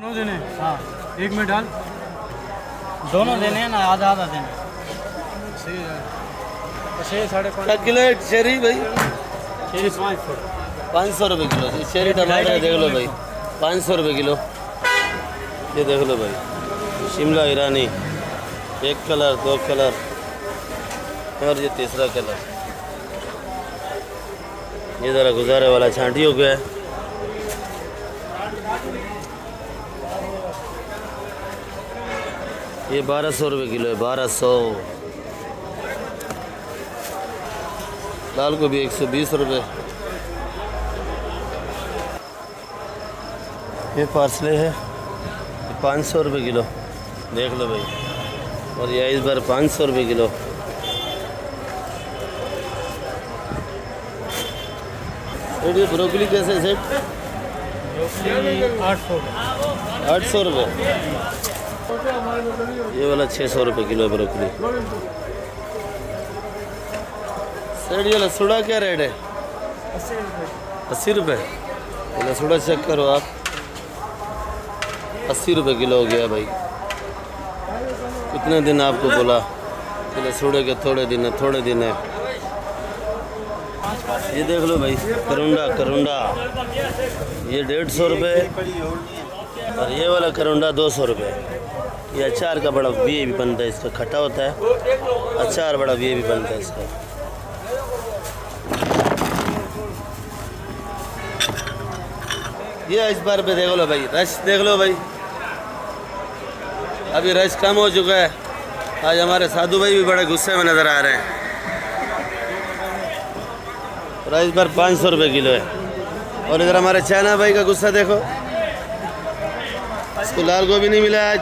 दोनों देने? हाँ, एक में डाल। दोनों देने हैं ना, आधा आधा देने। 6.5 किलो है चेरी भाई? 500 रुपये किलो। चेरी टमाटर देख लो भाई, 500 रुपये किलो। ये देख लो भाई, शिमला ईरानी, एक कलर, 2 कलर और ये तीसरा कलर। ये ज़रा गुजारे वाला छांटी हो गया है। ये 1200 रुपये किलो है, 1200। दाल को भी 120 रुपये। ये पार्सले है, 500 रुपये किलो, देख लो भाई। और ये इस बार 500 रुपये किलो। ये ब्रोकली कैसे सेट? 800 रुपये। ये वाला 600 रुपये किलो है ब्रोकली। सेट ये लसूड़ा क्या रेट है? 80 रुपये। लसूड़ा चेक करो आप, 80 रुपये किलो हो गया भाई। कितने दिन आपको बोला कि लसूड़े के थोड़े दिन है। ये देख लो भाई, करुंडा ये 150 रुपये और ये वाला करुंडा 200 रुपये। ये अचार का बड़ा भी बनता है, इसका खट्टा होता है, अचार बड़ा भी बनता है इसका। ये इस बार पे देख लो भाई, रश देख लो भाई, अभी रश कम हो चुका है। आज हमारे साधु भाई भी बड़े गुस्से में नज़र आ रहे हैं। राइस पर 500 रुपये किलो है। और इधर हमारे चाइना भाई का गुस्सा देखो, इसको लाल गोभी नहीं मिला आज।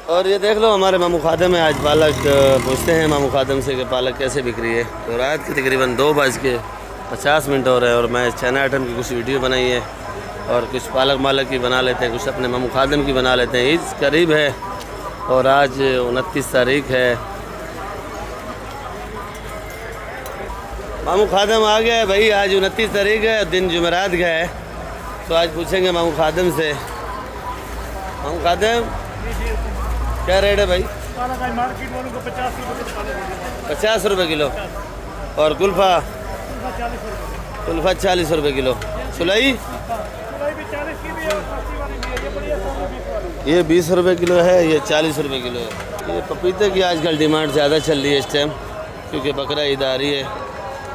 और ये देख लो हमारे मामू खादम है, आज पालक पूछते हैं मामू खादम से कि पालक कैसे बिक रही है। तो रात के तकरीबन 2:50 हो रहे हैं और मैं चाइना आइटम की कुछ वीडियो बनाई है और कुछ पालक मालक की बना लेते हैं, कुछ अपने मामू खादम की बना लेते हैं। ईद करीब है और आज 29 तारीख है। मामू खादम आ गया है भाई, आज 29 तारीख है, दिन जुमेरात का है। तो आज पूछेंगे मामू खादम से। मामू खादम क्या रेट है भाई? मार्केट वालों को 50 रुपये किलो। और कुल्फ़ा? कुल्फ़ा 40 रुपये किलो। सुलाई? ये 20 रुपये किलो है, ये 40 रुपये किलो है। ये पपीते की आजकल डिमांड ज़्यादा चल रही है इस टाइम, क्योंकि बकरा ईद आ रही है,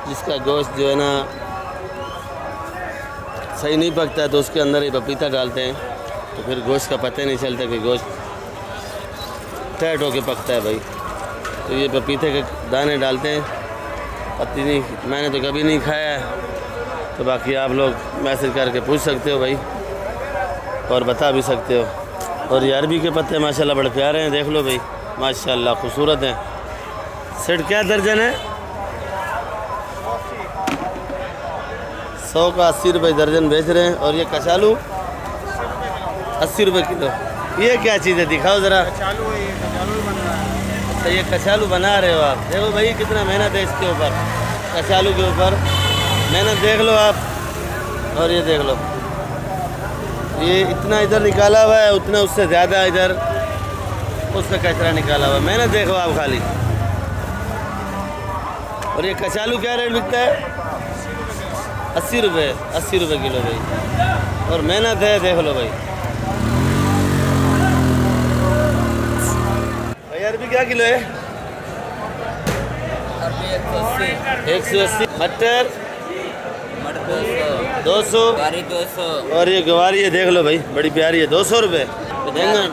जिसका गोश्त जो है ना सही नहीं पकता है तो उसके अंदर ही पपीता डालते हैं, तो फिर गोश्त का पता नहीं चलता कि गोश्त टाइट होके पकता है भाई। तो ये पपीते के दाने डालते हैं। पता नहीं, मैंने तो कभी नहीं खाया है, तो बाकी आप लोग मैसेज करके पूछ सकते हो भाई और बता भी सकते हो। और ये अरबी के पत्ते माशाल्लाह बड़े प्यारे हैं, देख लो भाई, माशाल्लाह खूबसूरत हैं। सेट क्या दर्जन है? 100 का 80 रुपये दर्जन बेच रहे हैं। और ये कचालू 80 रुपये किलो। ये क्या चीज़ है, दिखाओ ज़रा। अच्छा, ये कचालू बना रहे हो आप, देखो भाई कितना मेहनत है इसके ऊपर, कचालू के ऊपर मेहनत देख लो आप। और ये देख लो, ये इतना इधर निकाला हुआ है, उतना उससे ज़्यादा इधर उसका कचरा निकाला हुआ है, मेहनत देखो आप खाली। और ये कचालू क्या रेट बिकता है? 80 रुपये किलो भाई। और मेहनत है, देख लो भाई। भाई अरबी क्या किलो है? 180। मटर 200। और ये गवारी है, देख लो भाई, बड़ी प्यारी है, 200 रुपये। बैंगन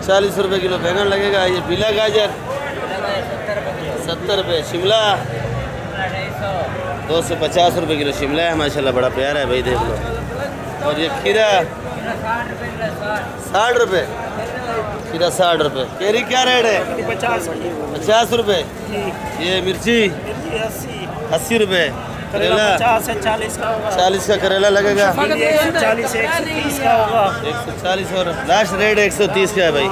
40 रुपये किलो बैंगन लगेगा। ये पीला गाजर 70 रुपये। शिमला 250 रुपये किलो शिमला है, माशाल्लाह बड़ा प्यारा है भाई, देख लो। और ये खीरा 60 रुपये। खीरा 60 रुपये। केरी क्या रेट है? 50 रुपये। ये मिर्ची 80 रुपये। करेला 40 का करेला लगेगा। 130 का होगा। 140 और लास्ट रेट 130 का है भाई।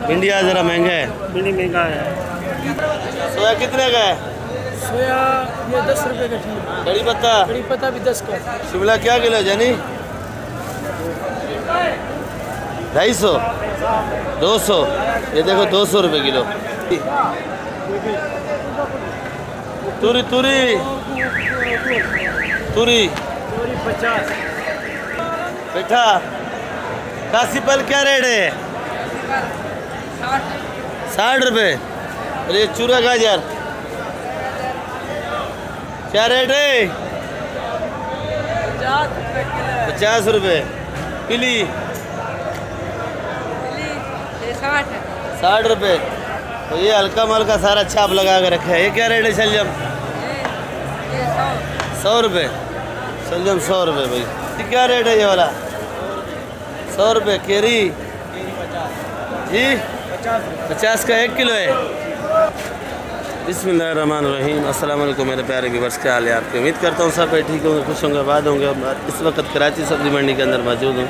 भिंडिया ज़रा महंगा है, भिंडी महंगा है। सोया कितने का है? सोया ये 10 रुपये का ठीक। कड़ी पत्ता भी 10 का। शिमला क्या किलो है जानी? 250, 200, ये देखो 200 रुपये किलो। तूरी तूरी तूरी 50। पेठा काशीफल क्या रेट है? 60 रुपये। और ये चूरा गाजर क्या रेट है? 50 रुपये। पीली 60 रुपये। तो ये हल्का मलका सारा छाप लगा के रखा है। ये क्या रेट है शलजम? 100 रुपये। शलजम 100 रुपये भाई। ये क्या रेट है ये वाला? 100 रुपये। केरी जी 50 का 1 किलो है। बिस्मिल्लाहिर्रहमानिर्रहीम। अस्सलाम वालेकुम मेरे प्यारे व्यूअर्स, क्या हाल है आपके? उम्मीद करता हूँ सब ठीक होंगे, खुश होंगे, आबाद होंगे। इस वक्त कराची सब्ज़ी मंडी के अंदर मौजूद हूँ।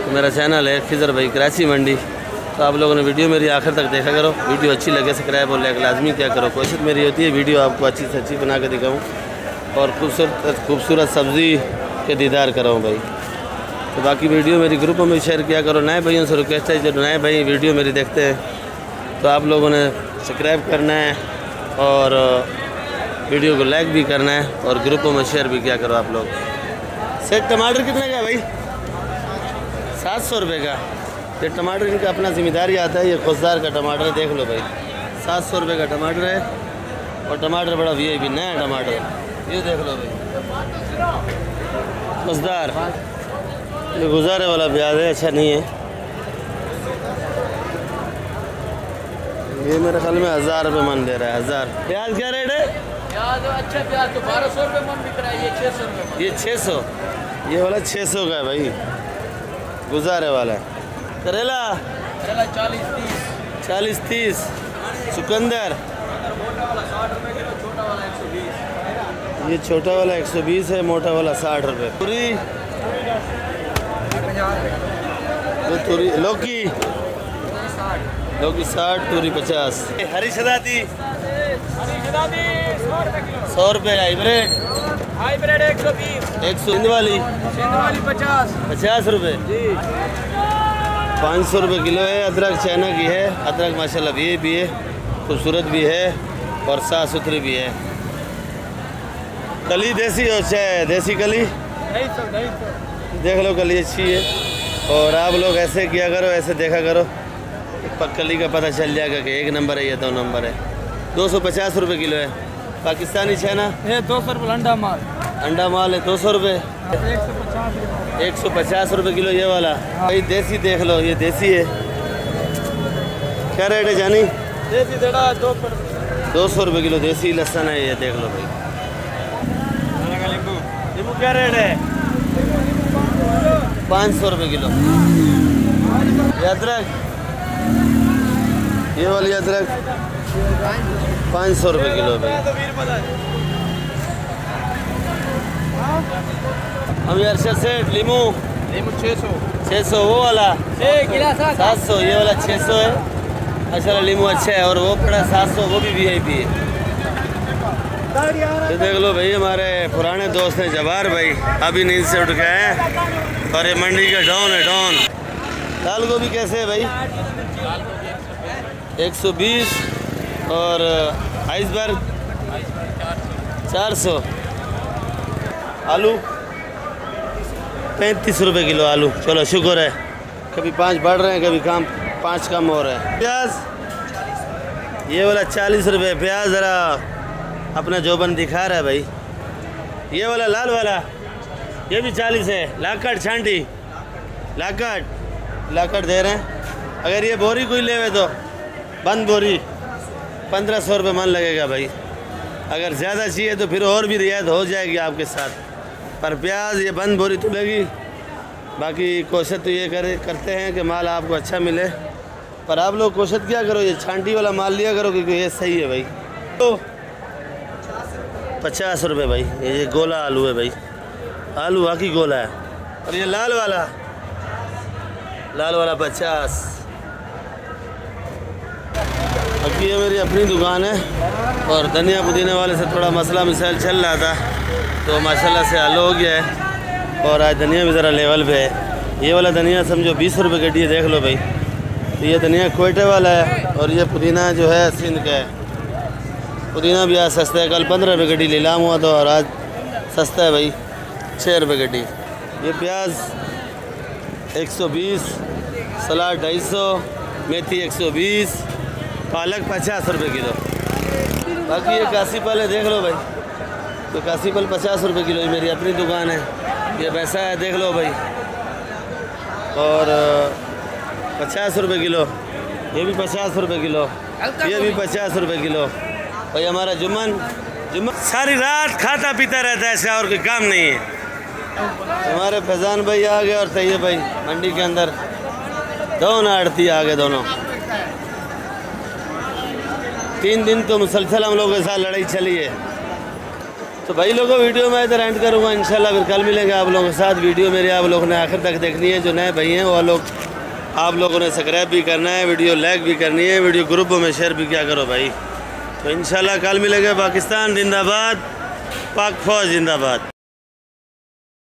तो मेरा चैनल है खिज़र भाई कराची मंडी। तो आप लोगों ने वीडियो मेरी आखिर तक देखा करो। वीडियो अच्छी लगे सब्सक्राइब और लाइक लाजमी क्या करो। कोशिश मेरी होती है वीडियो आपको अच्छी से अच्छी बना के दिखाऊँ और खूबसूरत सब्ज़ी के दीदार कराऊँ भाई। तो बाकी वीडियो मेरी ग्रुपों में शेयर किया करो। नए भाइयों से रिक्वेस्ट है, जो नए भाई वीडियो मेरी देखते हैं तो आप लोगों ने सब्सक्राइब करना है और वीडियो को लाइक भी करना है और ग्रुपों में शेयर भी किया करो आप लोग। सेट टमाटर कितने का भाई? 700 रुपये का। ये टमाटर इनका अपना जिम्मेदारी आता है। ये खुशदार का टमाटर है, देख लो भाई। 700 रुपये का टमाटर है और टमाटर बड़ा VIP नया टमाटर है। ये देख लो भाई, खुशदार। ये गुजारे वाला प्याज है, अच्छा नहीं है। ये मेरे ख्याल में 1000 रुपये मन दे रहा है। 1000। प्याज क्या रेट है? प्याज अच्छा प्याज तो 1200 रुपये मन बिक रहा है। ये 600 रुपये। ये 600। ये वाला 600 का है भाई, गुजारे वाला है। करेला 40-30। चुकंदर ये छोटा वाला 120 है, मोटा वाला 60 रुपये। तुरी तुरी लौकी 60, तूरी 50। हरी सदाती 100 रुपये। हाइब्रिड 120 वाली 50 रुपये। 500 रुपये किलो है। अदरक चाइना की है। अदरक माशाल्लाह भी है, खूबसूरत भी है और साफ़ सुथरी भी है। कली देसी हो चाहे देसी कली देख लो, कली अच्छी है। और आप लोग ऐसे किया करो, ऐसे देखा करो, कली का पता चल जाएगा कि 1 नंबर है या 2 नंबर है। 250 रुपये किलो है। पाकिस्तानी छेना ये 200 रुपये। अंडा माल है 200 रुपये। 150 रुपये किलो ये वाला भाई। देसी देख लो, ये देसी है। क्या रेट है जानी? देसी 200 रुपये किलो देसी लहसुन है। ये देख लो भाई। नींबू क्या रेट है? 500 रुपये किलो। ये अदरक, ये वाली अदरक 500 रुपये किलो भाई। हम यार सेठ लीमू 600। वो वाला 700। ये वाला 600 है। अच्छा लीमू अच्छा है। और वो पड़ा 700, वो भी VIP है। तो देख लो भाई, हमारे पुराने दोस्त हैं जवार भाई, अभी नींद से उठ गए हैं और ये मंडी का डॉन है, डॉन। दाल गोभी कैसे है भाई? 120 और आइसबर्ग 400। आलू 35 रुपये किलो आलू। चलो शुक्र है, कभी 5 बढ़ रहे हैं, कभी 5 कम हो रहे हैं। प्याज ये वाला 40 रुपये। प्याज ज़रा अपना जोबन दिखा रहा है भाई। ये वाला लाल वाला ये भी 40 है। लाकड़ छांटी लाकड़ दे रहे हैं। अगर ये बोरी कोई लेवे तो बंद बोरी 1500 रुपये मन लगेगा भाई। अगर ज़्यादा चाहिए तो फिर और भी रियायत हो जाएगी आपके साथ। पर प्याज ये बंद बोरी तो लगी। बाकी कोशिश तो ये करते हैं कि माल आपको अच्छा मिले। पर आप लोग कोशिश क्या करो, ये छांटी वाला माल लिया करो क्योंकि ये सही है भाई। तो 50 रुपये भाई। ये गोला आलू है भाई, आलू वाकई गोला है। और ये लाल वाला 50। बाकी ये मेरी अपनी दुकान है और धनिया पुदीने वाले से थोड़ा मसला मिसाइल चल रहा था, तो माशाल्लाह से हल हो गया है। और आज धनिया भी ज़रा लेवल पे है, ये वाला धनिया समझो 20 रुपये गड्डी है, देख लो भाई। तो ये धनिया कोयटे वाला है और ये पुदीना जो है सिंध का है। पुदीना भी आज सस्ता है, कल 15 रुपये गड्डी नीलाम हुआ था और आज सस्ता है भाई 6 रुपये गड्डी। ये प्याज 120, सलाद 250, मेथी 120, पालक 50 रुपये किलो। बाकी ये कासी पल है, देख लो भाई। तो कासी पल 50 रुपये किलो, ये मेरी अपनी दुकान है। ये पैसा है, देख लो भाई। और 50 रुपये किलो, ये भी 50 रुपये किलो, ये भी 50 रुपये किलो। भाई हमारा जुम्मन सारी रात खाता पीता रहता है, ऐसा और कोई काम नहीं है। हमारे फैज़ान भाई आ गए और तैयब भाई मंडी के अंदर दोनों आड़ती आ गए दोनों। 3 दिन तो मुसलसल हम लोगों के साथ लड़ाई चली है। तो भाई लोगों वीडियो मैं इधर एंड करूँगा इंशाल्लाह, फिर कल मिलेंगे आप लोगों के साथ। वीडियो मेरे आप लोगों ने आखिर तक देखनी है। जो नए भाई हैं वो लोग आप लोगों ने सब्सक्राइब भी करना है, वीडियो लाइक भी करनी है, वीडियो ग्रुपों में शेयर भी किया करो भाई। तो इंशाल्लाह कल मिलेंगे। पाकिस्तान जिंदाबाद, पाक फौज जिंदाबाद।